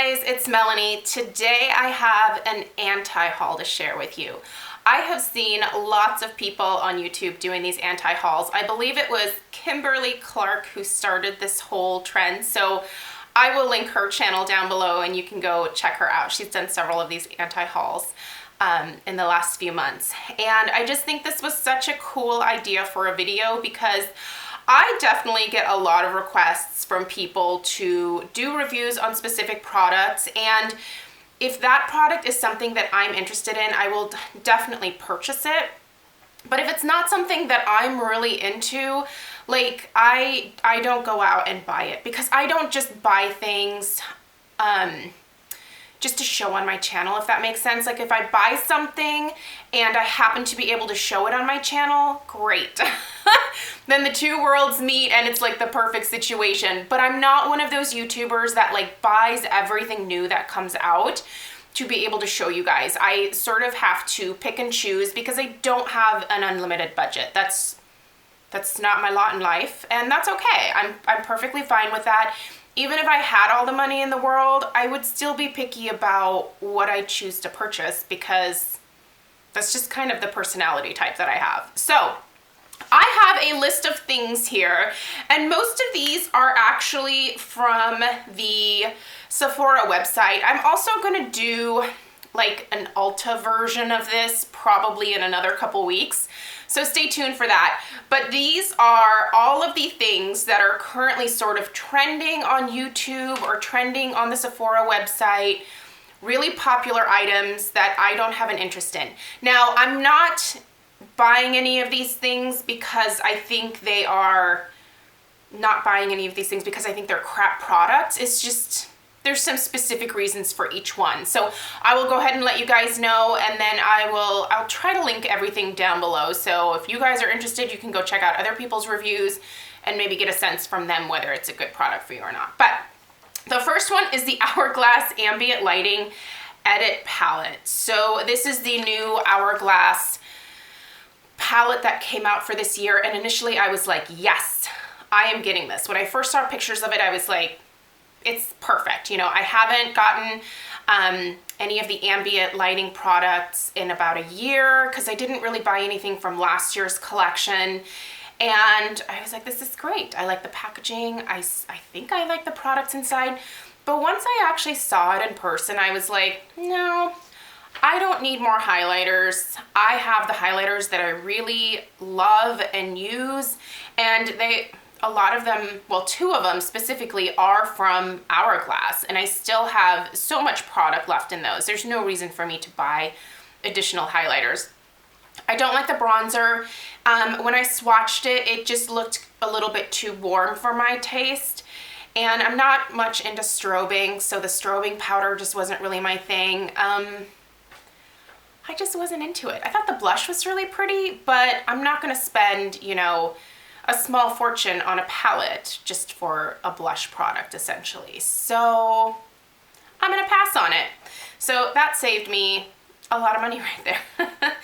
guys, it's Melanie. Today I have an anti-haul to share with you. I have seen lots of people on YouTube doing these anti-hauls. I believe it was Kimberly Clark who started this whole trend, so I will link her channel down below and you can go check her out. She's done several of these anti-hauls in the last few months. And I just think this was such a cool idea for a video because I definitely get a lot of requests from people to do reviews on specific products, and if that product is something that I'm interested in, I will definitely purchase it. But if it's not something that I'm really into, like I don't go out and buy it, because I don't just buy things just to show on my channel, if that makes sense. Like if I buy something and I happen to be able to show it on my channel, great. Then the two worlds meet and it's like the perfect situation. But I'm not one of those YouTubers that like buys everything new that comes out to be able to show you guys. I sort of have to pick and choose because I don't have an unlimited budget. That's not my lot in life, and that's okay. I'm perfectly fine with that. Even if I had all the money in the world, I would still be picky about what I choose to purchase because that's just kind of the personality type that I have. So I have a list of things here, and most of these are actually from the Sephora website. I'm also gonna do like an Ulta version of this probably in another couple weeks, so stay tuned for that. But these are all of the things that are currently sort of trending on YouTube or trending on the Sephora website, really popular items that I don't have an interest in. Now, I'm not buying any of these things because I think they are not buying any of these things because I think they're crap products. It's just there's some specific reasons for each one. So I will go ahead and let you guys know, and then I'll try to link everything down below. So if you guys are interested, you can go check out other people's reviews and maybe get a sense from them whether it's a good product for you or not. But the first one is the Hourglass Ambient Lighting Edit Palette. So this is the new Hourglass palette that came out for this year, and initially I was like, yes, I am getting this. When I first saw pictures of it, I was like, it's perfect. You know, I haven't gotten any of the ambient lighting products in about a year because I didn't really buy anything from last year's collection. And I was like, this is great. I like the packaging. I think I like the products inside. But once I actually saw it in person, I was like, no, I don't need more highlighters. I have the highlighters that I really love and use, and a lot of them, well, two of them specifically are from Hourglass, and I still have so much product left in those. There's no reason for me to buy additional highlighters. I don't like the bronzer. When I swatched it, it just looked a little bit too warm for my taste, and I'm not much into strobing, so the strobing powder just wasn't really my thing. I just wasn't into it. I thought the blush was really pretty, but I'm not gonna spend, you know, a small fortune on a palette just for a blush product, essentially. So I'm gonna pass on it. So that saved me a lot of money right there.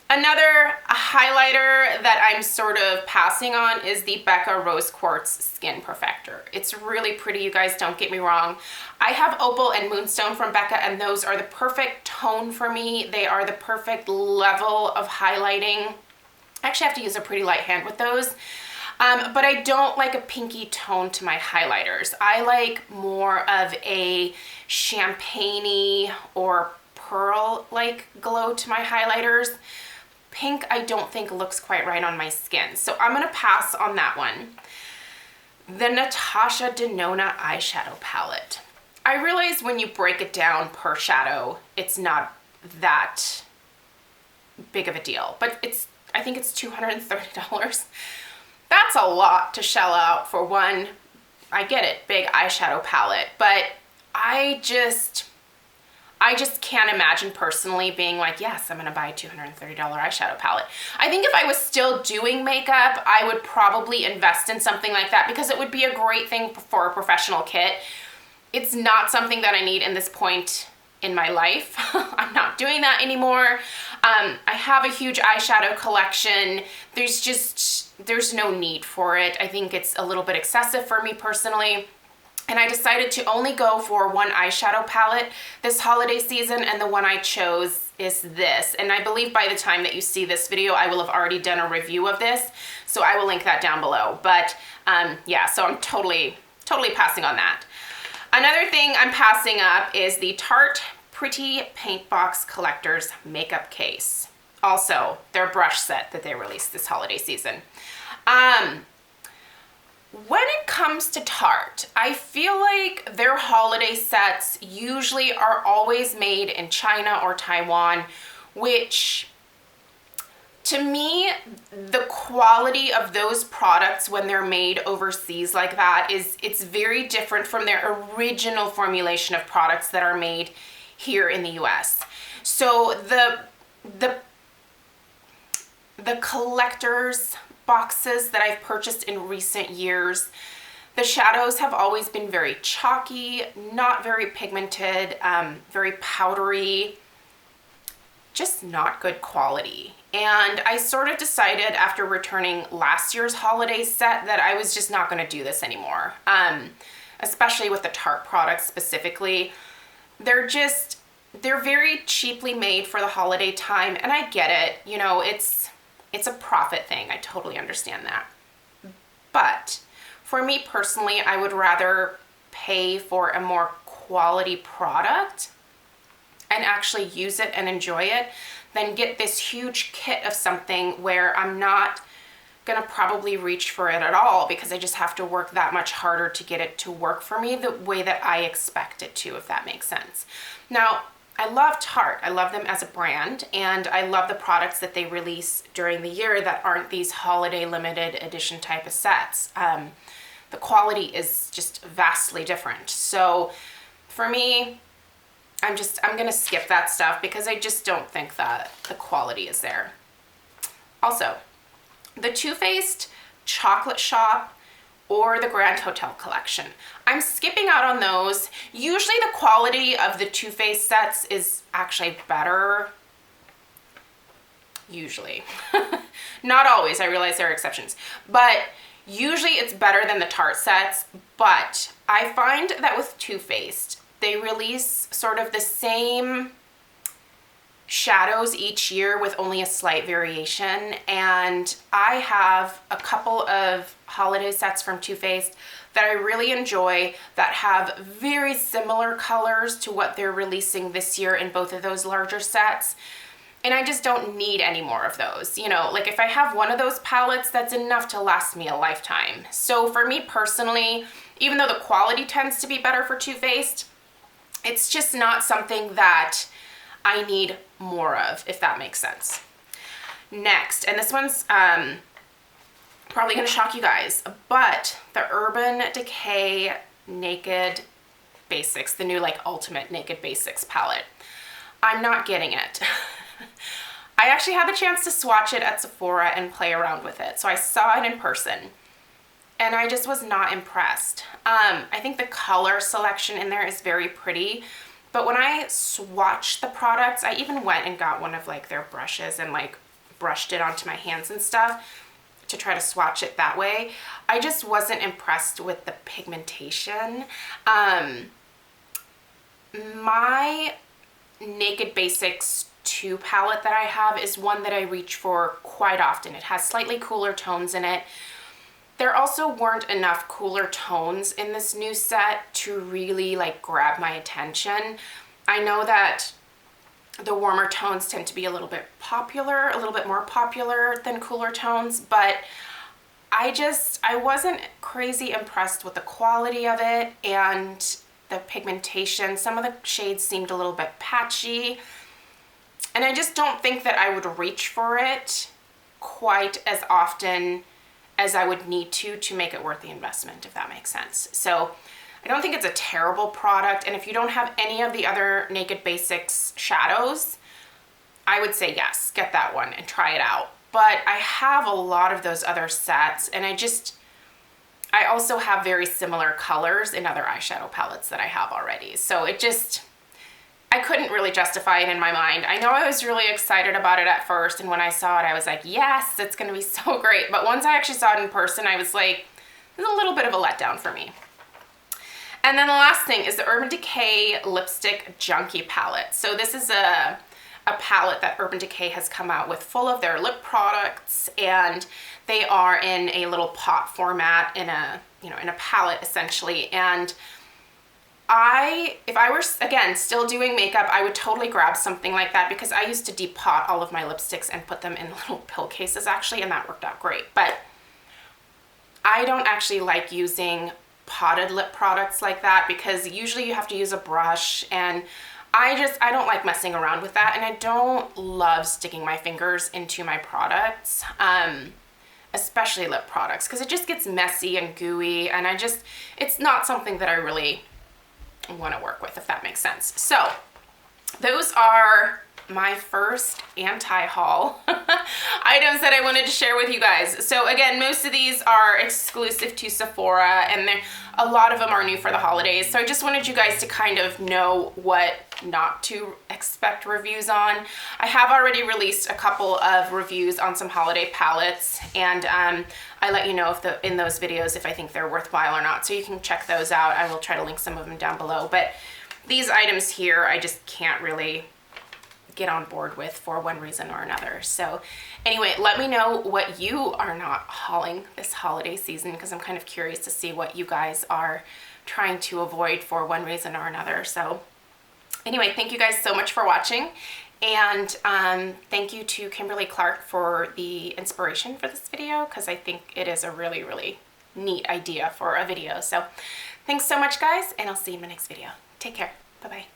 Another highlighter that I'm sort of passing on is the Becca Rose Quartz Skin Perfector. It's really pretty, you guys, don't get me wrong. I have Opal and Moonstone from Becca, and those are the perfect tone for me. They are the perfect level of highlighting. I actually have to use a pretty light hand with those. But I don't like a pinky tone to my highlighters. I like more of a champagne-y or pearl-like glow to my highlighters. Pink, I don't think looks quite right on my skin, so I'm gonna pass on that one. The Natasha Denona Eyeshadow Palette. I realize when you break it down per shadow, it's not that big of a deal, but I think it's $230. That's a lot to shell out for one, I get it, big eyeshadow palette, but I just can't imagine personally being like, yes, I'm gonna buy a $230 eyeshadow palette. I think if I was still doing makeup, I would probably invest in something like that because it would be a great thing for a professional kit. It's not something that I need in this point in my life. I'm not doing that anymore. I have a huge eyeshadow collection. There's no need for it. I think it's a little bit excessive for me personally. And And I decided to only go for one eyeshadow palette this holiday season, and the one I chose is this. And I believe by the time that you see this video, I will have already done a review of this, so I will link that down below. But yeah, so I'm totally passing on that. Another thing I'm passing up is the Tarte Pretty Paint Box Collector's Makeup Case. Also, their brush set that they released this holiday season. When it comes to Tarte, I feel like their holiday sets usually are always made in China or Taiwan, which to me, the quality of those products when they're made overseas like that it's very different from their original formulation of products that are made here in the US. So the collector's boxes that I've purchased in recent years, the shadows have always been very chalky, not very pigmented, very powdery, just not good quality. And I sort of decided after returning last year's holiday set that I was just not going to do this anymore, especially with the Tarte products specifically. They're very cheaply made for the holiday time, and I get it, you know, it's a profit thing. I totally understand that. But for me personally, I would rather pay for a more quality product and actually use it and enjoy it than get this huge kit of something where I'm not gonna probably reach for it at all because I just have to work that much harder to get it to work for me the way that I expect it to, if that makes sense. Now, I love Tarte. I love them as a brand, and I love the products that they release during the year that aren't these holiday limited edition type of sets. The quality is just vastly different. So for me, I'm gonna skip that stuff because I just don't think that the quality is there. Also, the Too Faced Chocolate Shop or the Grand Hotel collection, I'm skipping out on those. Usually the quality of the Too Faced sets is actually better. Usually. Not always, I realize there are exceptions. But usually it's better than the Tarte sets. But I find that with Too Faced, they release sort of the same shadows each year with only a slight variation, and I have a couple of holiday sets from Too Faced that I really enjoy that have very similar colors to what they're releasing this year in both of those larger sets, and I just don't need any more of those. You know, like if I have one of those palettes, that's enough to last me a lifetime. So for me personally, even though the quality tends to be better for Too Faced, it's just not something that I need more of, if that makes sense. Next, and this one's probably gonna shock you guys, but the Urban Decay Naked Basics, the new like Ultimate Naked Basics palette. I'm not getting it. I actually had the chance to swatch it at Sephora and play around with it, so I saw it in person, and I just was not impressed. I think the color selection in there is very pretty, but when I swatched the products, I even went and got one of like their brushes and like brushed it onto my hands and stuff to try to swatch it that way. I just wasn't impressed with the pigmentation. My Naked Basics 2 palette that I have is one that I reach for quite often. It has slightly cooler tones in it. There also weren't enough cooler tones in this new set to really like grab my attention. I know that the warmer tones tend to be a little bit more popular than cooler tones, but I wasn't crazy impressed with the quality of it and the pigmentation. Some of the shades seemed a little bit patchy, and I just don't think that I would reach for it quite as often as I would need to make it worth the investment, if that makes sense. So I don't think it's a terrible product, and if you don't have any of the other Naked Basics shadows, I would say yes, get that one and try it out. But I have a lot of those other sets, and I also have very similar colors in other eyeshadow palettes that I have already. So I couldn't really justify it in my mind. I know I was really excited about it at first, and when I saw it, I was like, yes, it's gonna be so great. But once I actually saw it in person, I was like, it's a little bit of a letdown for me. And then the last thing is the Urban Decay Lipstick Junkie palette. So this is a palette that Urban Decay has come out with full of their lip products, and they are in a little pot format in a, you know, in a palette essentially. And if I were, again, still doing makeup, I would totally grab something like that, because I used to depot all of my lipsticks and put them in little pill cases actually, and that worked out great. But I don't actually like using potted lip products like that, because usually you have to use a brush, and I don't like messing around with that, and I don't love sticking my fingers into my products, especially lip products, because it just gets messy and gooey, and it's not something that I really want to work with, if that makes sense. So those are my first anti-haul items that I wanted to share with you guys. So again, most of these are exclusive to Sephora, and a lot of them are new for the holidays. So I just wanted you guys to kind of know what not to expect reviews on. I have already released a couple of reviews on some holiday palettes, and I let you know if in those videos if I think they're worthwhile or not. So you can check those out. I will try to link some of them down below. But these items here, I just can't really get on board with for one reason or another. So anyway, let me know what you are not hauling this holiday season, because I'm kind of curious to see what you guys are trying to avoid for one reason or another. So anyway, thank you guys so much for watching, and thank you to Kimberly Clark for the inspiration for this video, because I think it is a really, really neat idea for a video. So thanks so much guys, and I'll see you in my next video. Take care. Bye-bye.